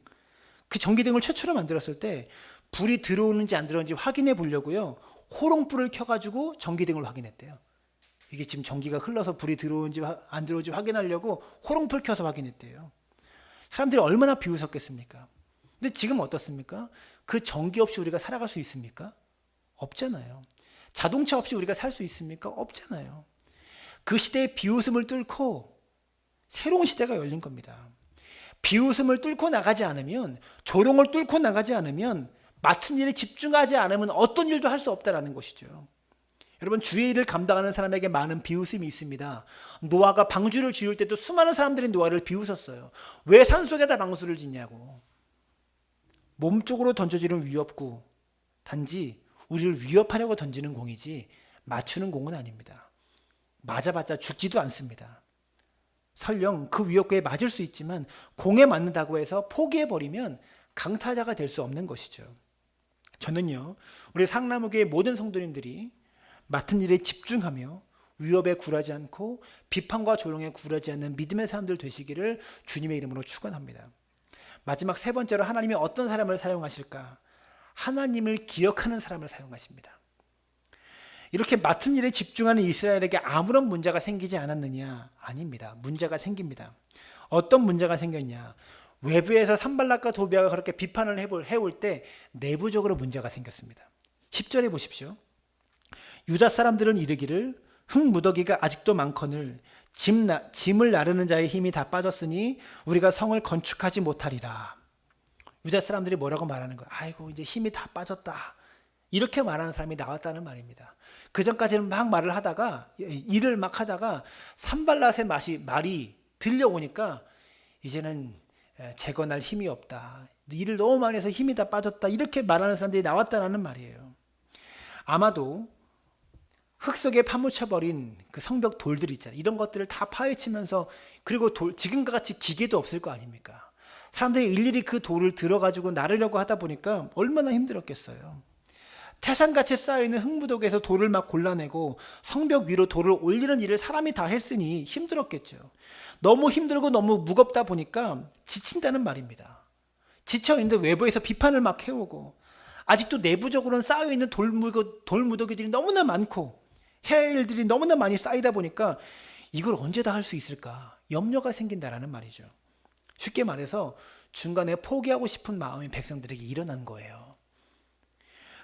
S1: 그 전기등을 최초로 만들었을 때 불이 들어오는지 안 들어오는지 확인해 보려고요. 호롱불을 켜가지고 전기등을 확인했대요. 이게 지금 전기가 흘러서 불이 들어오는지 안 들어오는지 확인하려고 호롱불 켜서 확인했대요. 사람들이 얼마나 비웃었겠습니까? 근데 지금 어떻습니까? 그 전기 없이 우리가 살아갈 수 있습니까? 없잖아요. 자동차 없이 우리가 살 수 있습니까? 없잖아요. 그 시대의 비웃음을 뚫고 새로운 시대가 열린 겁니다. 비웃음을 뚫고 나가지 않으면, 조롱을 뚫고 나가지 않으면, 맡은 일에 집중하지 않으면 어떤 일도 할 수 없다는 것이죠. 여러분, 주의 일을 감당하는 사람에게 많은 비웃음이 있습니다. 노아가 방주를 지을 때도 수많은 사람들이 노아를 비웃었어요. 왜 산속에다 방주를 짓냐고. 몸쪽으로 던져지는 위협구, 단지 우리를 위협하려고 던지는 공이지 맞추는 공은 아닙니다. 맞아봤자 죽지도 않습니다. 설령 그 위협구에 맞을 수 있지만 공에 맞는다고 해서 포기해버리면 강타자가 될 수 없는 것이죠. 저는요, 우리 상나무교의 모든 성도님들이 맡은 일에 집중하며 위협에 굴하지 않고 비판과 조롱에 굴하지 않는 믿음의 사람들 되시기를 주님의 이름으로 축원합니다. 마지막 세 번째로 하나님이 어떤 사람을 사용하실까? 하나님을 기억하는 사람을 사용하십니다. 이렇게 맡은 일에 집중하는 이스라엘에게 아무런 문제가 생기지 않았느냐? 아닙니다. 문제가 생깁니다. 어떤 문제가 생겼냐? 외부에서 산발락과 도비아가 그렇게 비판을 해올 때 내부적으로 문제가 생겼습니다. 10절에 보십시오. 유다 사람들은 이르기를 흙무더기가 아직도 많거늘 짐을 나르는 자의 힘이 다 빠졌으니 우리가 성을 건축하지 못하리라. 유다 사람들이 뭐라고 말하는 거야? 아이고, 이제 힘이 다 빠졌다. 이렇게 말하는 사람이 나왔다는 말입니다. 그 전까지는 막 말을 하다가, 일을 막 하다가 산발랏의 말이 들려오니까 이제는 재건할 힘이 없다. 일을 너무 많이 해서 힘이 다 빠졌다. 이렇게 말하는 사람들이 나왔다는 말이에요. 아마도 흙 속에 파묻혀버린 그 성벽 돌들 있잖아요. 이런 것들을 다 파헤치면서, 그리고 지금과 같이 기계도 없을 거 아닙니까? 사람들이 일일이 그 돌을 들어가지고 나르려고 하다 보니까 얼마나 힘들었겠어요. 태산같이 쌓여있는 흙무더기에서 돌을 막 골라내고 성벽 위로 돌을 올리는 일을 사람이 다 했으니 힘들었겠죠. 너무 힘들고 너무 무겁다 보니까 지친다는 말입니다. 지쳐있는데 외부에서 비판을 막 해오고, 아직도 내부적으로는 쌓여있는 돌무더기들이 너무나 많고 해야 할 일들이 너무나 많이 쌓이다 보니까 이걸 언제 다 할 수 있을까? 염려가 생긴다라는 말이죠. 쉽게 말해서 중간에 포기하고 싶은 마음이 백성들에게 일어난 거예요.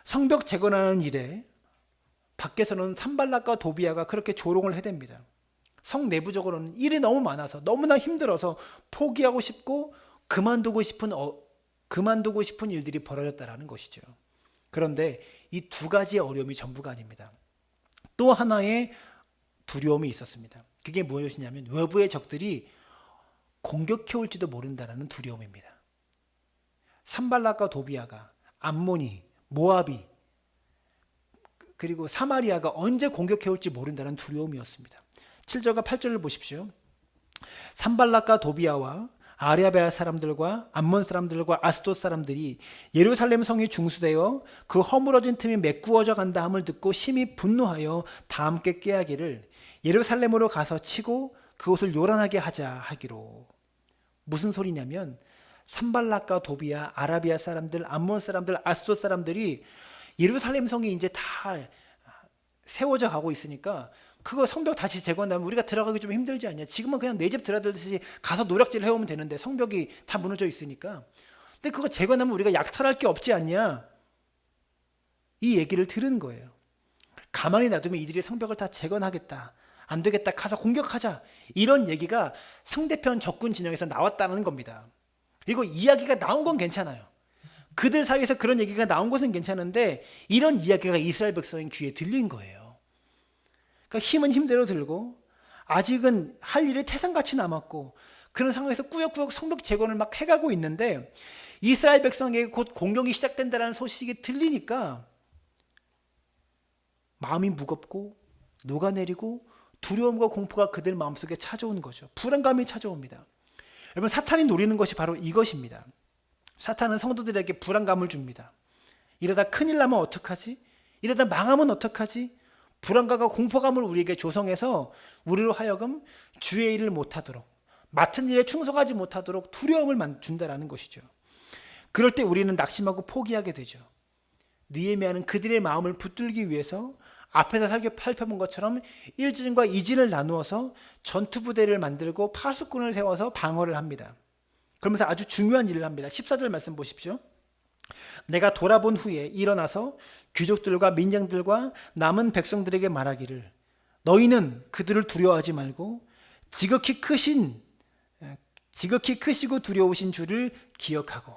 S1: 성벽 재건하는 일에 밖에서는 산발락과 도비아가 그렇게 조롱을 해댑니다. 성 내부적으로는 일이 너무 많아서 너무나 힘들어서 포기하고 싶고 그만두고 싶은 일들이 벌어졌다는 것이죠. 그런데 이 두 가지의 어려움이 전부가 아닙니다. 또 하나의 두려움이 있었습니다. 그게 무엇이냐면 외부의 적들이 공격해 올지도 모른다는 두려움입니다. 산발락과 도비아가, 암몬이, 모압이, 그리고 사마리아가 언제 공격해 올지 모른다는 두려움이었습니다. 7절과 8절을 보십시오. 산발락과 도비아와 아라비아 사람들과 암몬 사람들과 아스돗 사람들이 예루살렘 성이 중수되어 그 허물어진 틈이 메꾸어져 간다 함을 듣고 심히 분노하여 다 함께 꾀하기를 예루살렘으로 가서 치고 그곳을 요란하게 하자 하기로. 무슨 소리냐면 산발락과 도비아, 아라비아 사람들, 암몬 사람들, 아스돗 사람들이 예루살렘 성이 이제 다 세워져 가고 있으니까 그거 성벽 다시 재건하면 우리가 들어가기 좀 힘들지 않냐? 지금은 그냥 내 집 들어들듯이 가서 노략질 해오면 되는데 성벽이 다 무너져 있으니까. 근데 그거 재건하면 우리가 약탈할 게 없지 않냐? 이 얘기를 들은 거예요. 가만히 놔두면 이들이 성벽을 다 재건하겠다. 안 되겠다. 가서 공격하자. 이런 얘기가 상대편 적군 진영에서 나왔다는 겁니다. 그리고 이야기가 나온 건 괜찮아요. 그들 사이에서 그런 얘기가 나온 것은 괜찮은데 이런 이야기가 이스라엘 백성의 귀에 들린 거예요. 그러니까 힘은 힘대로 들고 아직은 할 일이 태산같이 남았고 그런 상황에서 꾸역꾸역 성벽 재건을 막 해가고 있는데 이스라엘 백성에게 곧 공격이 시작된다는 소식이 들리니까 마음이 무겁고 녹아내리고 두려움과 공포가 그들 마음속에 찾아오는 거죠. 불안감이 찾아옵니다. 여러분, 사탄이 노리는 것이 바로 이것입니다. 사탄은 성도들에게 불안감을 줍니다. 이러다 큰일 나면 어떡하지? 이러다 망하면 어떡하지? 불안감과 공포감을 우리에게 조성해서 우리로 하여금 주의 일을 못하도록, 맡은 일에 충성하지 못하도록 두려움을 준다라는 것이죠. 그럴 때 우리는 낙심하고 포기하게 되죠. 느헤미야는 그들의 마음을 붙들기 위해서 앞에서 살펴본 것처럼 1진과 2진을 나누어서 전투부대를 만들고 파수꾼을 세워서 방어를 합니다. 그러면서 아주 중요한 일을 합니다. 14절 말씀 보십시오. 내가 돌아본 후에 일어나서 귀족들과 민장들과 남은 백성들에게 말하기를 너희는 그들을 두려워하지 말고 지극히 크신 지극히 크시고 두려우신 주를 기억하고.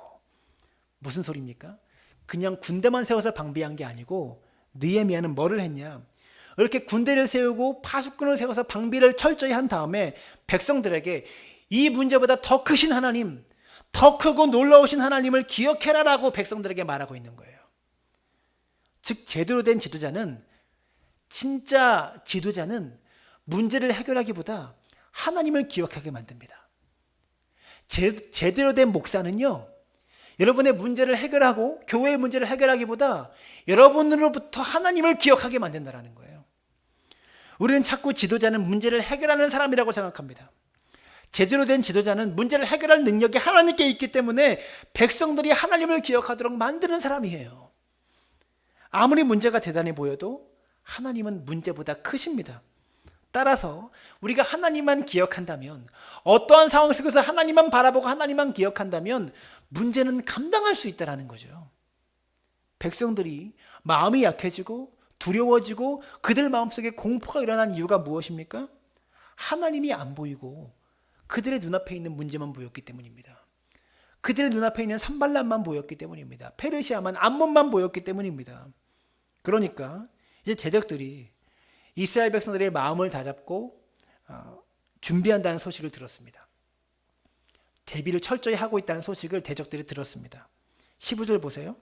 S1: 무슨 소리입니까? 그냥 군대만 세워서 방비한 게 아니고 느헤미야는 뭐를 했냐? 이렇게 군대를 세우고 파수꾼을 세워서 방비를 철저히 한 다음에 백성들에게 이 문제보다 더 크신 하나님, 더 크고 놀라우신 하나님을 기억해라라고 백성들에게 말하고 있는 거예요. 즉 제대로 된 지도자는, 진짜 지도자는 문제를 해결하기보다 하나님을 기억하게 만듭니다. 제대로 된 목사는요, 여러분의 문제를 해결하고 교회의 문제를 해결하기보다 여러분으로부터 하나님을 기억하게 만든다는 거예요. 우리는 자꾸 지도자는 문제를 해결하는 사람이라고 생각합니다. 제대로 된 지도자는 문제를 해결할 능력이 하나님께 있기 때문에 백성들이 하나님을 기억하도록 만드는 사람이에요. 아무리 문제가 대단해 보여도 하나님은 문제보다 크십니다. 따라서 우리가 하나님만 기억한다면, 어떠한 상황 속에서 하나님만 바라보고 하나님만 기억한다면 문제는 감당할 수 있다는 거죠. 백성들이 마음이 약해지고 두려워지고 그들 마음속에 공포가 일어난 이유가 무엇입니까? 하나님이 안 보이고 그들의 눈앞에 있는 문제만 보였기 때문입니다. 그들의 눈앞에 있는 산발란만 보였기 때문입니다. 페르시아만, 암몬만 보였기 때문입니다. 그러니까 이제 대적들이 이스라엘 백성들의 마음을 다잡고 준비한다는 소식을 들었습니다. 대비를 철저히 하고 있다는 소식을 대적들이 들었습니다. 15절 보세요.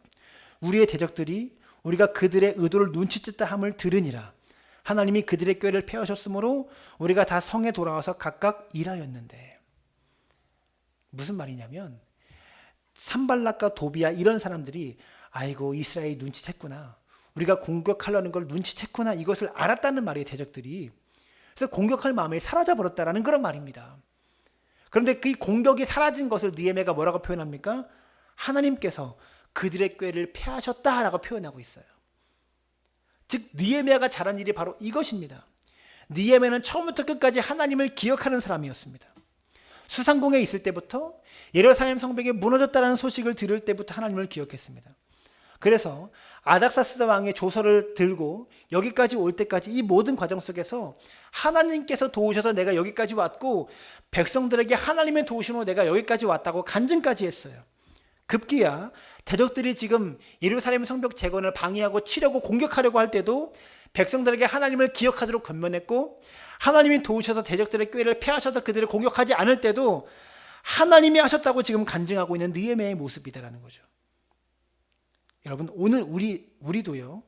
S1: 우리의 대적들이 우리가 그들의 의도를 눈치챘다 함을 들으니라. 하나님이 그들의 꾀를 폐하셨으므로 우리가 다 성에 돌아와서 각각 일하였는데. 무슨 말이냐면 산발락과 도비야 이런 사람들이 아이고 이스라엘이 눈치챘구나, 우리가 공격하려는 걸 눈치챘구나, 이것을 알았다는 말이에요, 대적들이. 그래서 공격할 마음이 사라져버렸다라는 그런 말입니다. 그런데 그 공격이 사라진 것을 느헤미야가 뭐라고 표현합니까? 하나님께서 그들의 꾀를 폐하셨다라고 표현하고 있어요. 즉 느헤미야가 잘한 일이 바로 이것입니다. 느헤미야는 처음부터 끝까지 하나님을 기억하는 사람이었습니다. 수상궁에 있을 때부터, 예루살렘 성벽이 무너졌다는 소식을 들을 때부터 하나님을 기억했습니다. 그래서 아닥사스다 왕의 조서를 들고 여기까지 올 때까지 이 모든 과정 속에서 하나님께서 도우셔서 내가 여기까지 왔고 백성들에게 하나님의 도우심으로 내가 여기까지 왔다고 간증까지 했어요. 급기야 대적들이 지금 예루살렘 성벽 재건을 방해하고 치려고 공격하려고 할 때도 백성들에게 하나님을 기억하도록 권면했고, 하나님이 도우셔서 대적들의 꾀를 폐하셔서 그들을 공격하지 않을 때도 하나님이 하셨다고 지금 간증하고 있는 느헤미야의 모습이다라는 거죠. 여러분, 오늘 우리도요,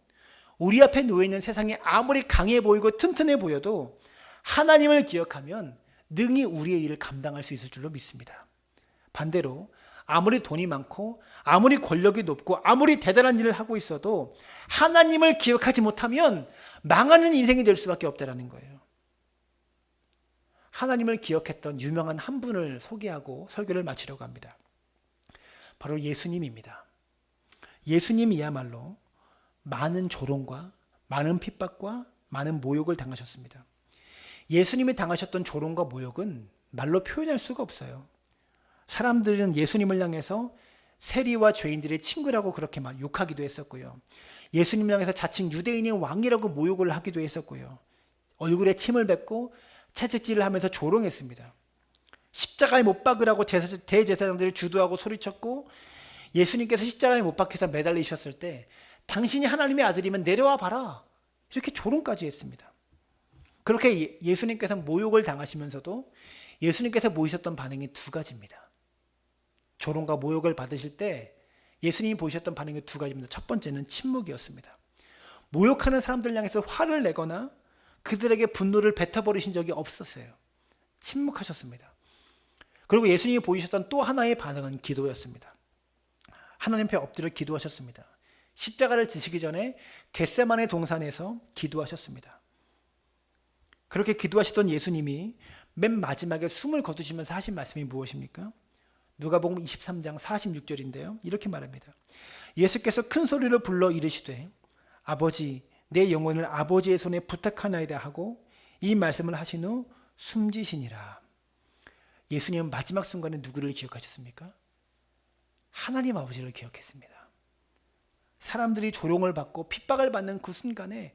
S1: 우리 앞에 놓여있는 세상이 아무리 강해 보이고 튼튼해 보여도 하나님을 기억하면 능히 우리의 일을 감당할 수 있을 줄로 믿습니다. 반대로 아무리 돈이 많고 아무리 권력이 높고 아무리 대단한 일을 하고 있어도 하나님을 기억하지 못하면 망하는 인생이 될 수밖에 없다는 거예요. 하나님을 기억했던 유명한 한 분을 소개하고 설교를 마치려고 합니다. 바로 예수님입니다. 예수님이야말로 많은 조롱과 많은 핍박과 많은 모욕을 당하셨습니다. 예수님이 당하셨던 조롱과 모욕은 말로 표현할 수가 없어요. 사람들은 예수님을 향해서 세리와 죄인들의 친구라고 그렇게 막 욕하기도 했었고요. 예수님을 향해서 자칭 유대인의 왕이라고 모욕을 하기도 했었고요. 얼굴에 침을 뱉고 채찍질을 하면서 조롱했습니다. 십자가에 못 박으라고 대제사장들이 주도하고 소리쳤고, 예수님께서 십자가에 못 박혀서 매달리셨을 때 당신이 하나님의 아들이면 내려와 봐라, 이렇게 조롱까지 했습니다. 그렇게 예수님께서 모욕을 당하시면서도 예수님께서 보이셨던 반응이 두 가지입니다. 조롱과 모욕을 받으실 때 예수님이 보이셨던 반응이 두 가지입니다. 첫 번째는 침묵이었습니다. 모욕하는 사람들 향해서 화를 내거나 그들에게 분노를 뱉어버리신 적이 없었어요. 침묵하셨습니다. 그리고 예수님이 보이셨던 또 하나의 반응은 기도였습니다. 하나님 앞에 엎드려 기도하셨습니다. 십자가를 지시기 전에 겟세마네 동산에서 기도하셨습니다. 그렇게 기도하시던 예수님이 맨 마지막에 숨을 거두시면서 하신 말씀이 무엇입니까? 누가복음 23장 46절인데요. 이렇게 말합니다. 예수께서 큰 소리로 불러 이르시되 아버지, 내 영혼을 아버지의 손에 부탁하나이다 하고 이 말씀을 하신 후 숨지시니라. 예수님은 마지막 순간에 누구를 기억하셨습니까? 하나님 아버지를 기억했습니다. 사람들이 조롱을 받고 핍박을 받는 그 순간에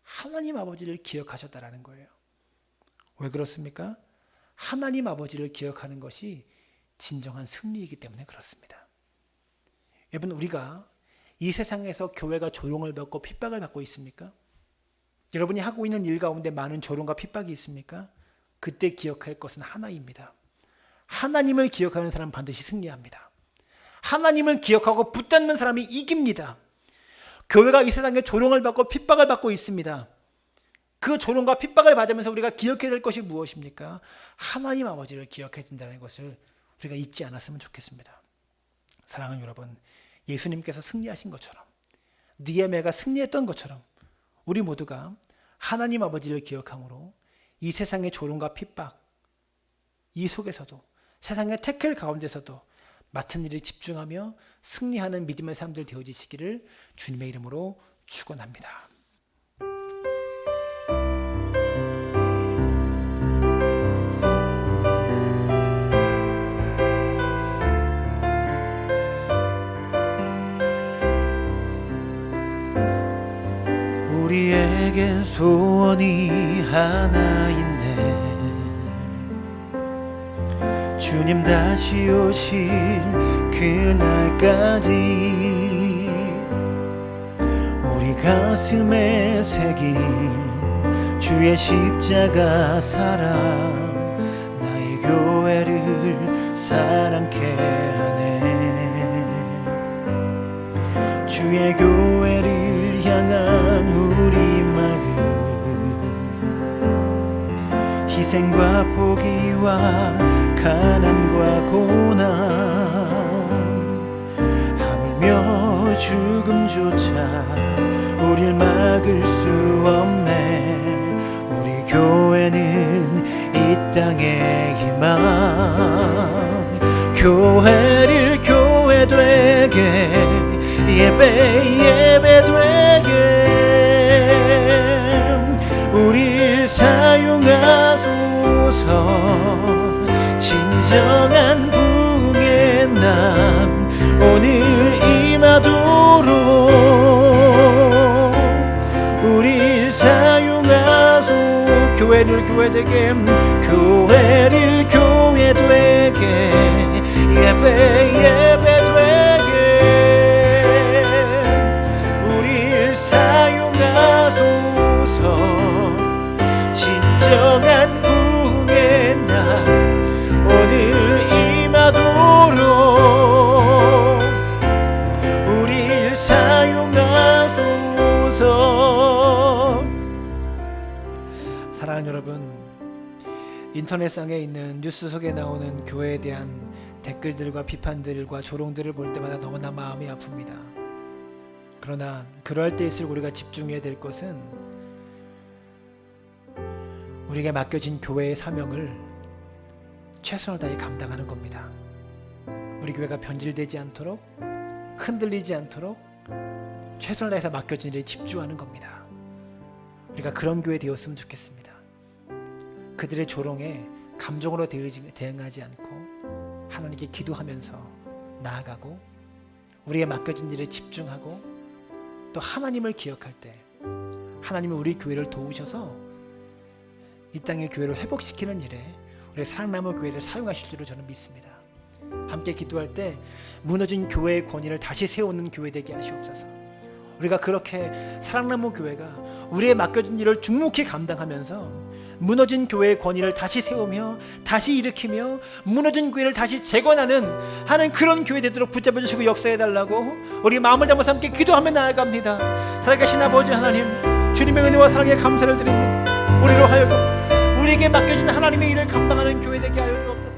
S1: 하나님 아버지를 기억하셨다라는 거예요. 왜 그렇습니까? 하나님 아버지를 기억하는 것이 진정한 승리이기 때문에 그렇습니다. 여러분, 우리가 이 세상에서 교회가 조롱을 받고 핍박을 받고 있습니까? 여러분이 하고 있는 일 가운데 많은 조롱과 핍박이 있습니까? 그때 기억할 것은 하나입니다. 하나님을 기억하는 사람은 반드시 승리합니다. 하나님을 기억하고 붙잡는 사람이 이깁니다. 교회가 이 세상에 조롱을 받고 핍박을 받고 있습니다. 그 조롱과 핍박을 받으면서 우리가 기억해야 될 것이 무엇입니까? 하나님 아버지를 기억해야 된다는 것을 우리가 잊지 않았으면 좋겠습니다. 사랑하는 여러분, 예수님께서 승리하신 것처럼, 느헤미야가 승리했던 것처럼 우리 모두가 하나님 아버지를 기억함으로 이 세상의 조롱과 핍박, 이 속에서도 세상의 태클 가운데서도 맡은 일에 집중하며 승리하는 믿음의 사람들 되어지시기를 주님의 이름으로 축원합니다.
S2: 우리에겐 소원이 하나 있네. 주님 다시 오실 그날까지 우리 가슴에 새긴 주의 십자가 사랑, 나의 교회를 사랑케 하네. 주의 교회를 향한 우리 마음, 희생과 포기와 가난과 고난, 하물며 죽음조차 우릴 막을 수 없네. 우리 교회는 이 땅의 희망, 교회를 교회 되게, 예배 되게 우릴 사용하소서. 진정한 부흥의 날 오늘 임하도록 우릴 사용하소. 교회를 교회 되게, 교회를 교회 되게, 예배 되게 우릴 사용하소서. 진정한 부흥의 날 오늘 임하도록 우릴 사용하소서.
S1: 사랑하는 여러분, 인터넷상에 있는 뉴스 속에 나오는 교회에 대한 댓글들과 비판들과 조롱들을 볼 때마다 너무나 마음이 아픕니다. 그러나 그러할 때일수록 우리가 집중해야 될 것은 우리에게 맡겨진 교회의 사명을 최선을 다해 감당하는 겁니다. 우리 교회가 변질되지 않도록, 흔들리지 않도록 최선을 다해서 맡겨진 일에 집중하는 겁니다. 우리가 그런 교회 되었으면 좋겠습니다. 그들의 조롱에 감정으로 대응하지 않고 하나님께 기도하면서 나아가고, 우리의 맡겨진 일에 집중하고, 또 하나님을 기억할 때 하나님은 우리 교회를 도우셔서 이 땅의 교회를 회복시키는 일에 우리 사랑나무 교회를 사용하실 줄로 저는 믿습니다. 함께 기도할 때 무너진 교회의 권위를 다시 세우는 교회 되게 하시옵소서. 우리가 그렇게 사랑나무 교회가 우리의 맡겨진 일을 중묵히 감당하면서 무너진 교회의 권위를 다시 세우며 다시 일으키며 무너진 교회를 다시 재건하는 하는 그런 교회 되도록 붙잡아 주시고 역사해달라고 우리 마음을 담아서 함께 기도하며 나아갑니다. 살아계신 아버지 하나님, 주님의 은혜와 사랑에 감사를 드립니다. 우리로 하여금 우리에게 맡겨진 하나님의 일을 감당하는 교회 되게 하여 주옵소서.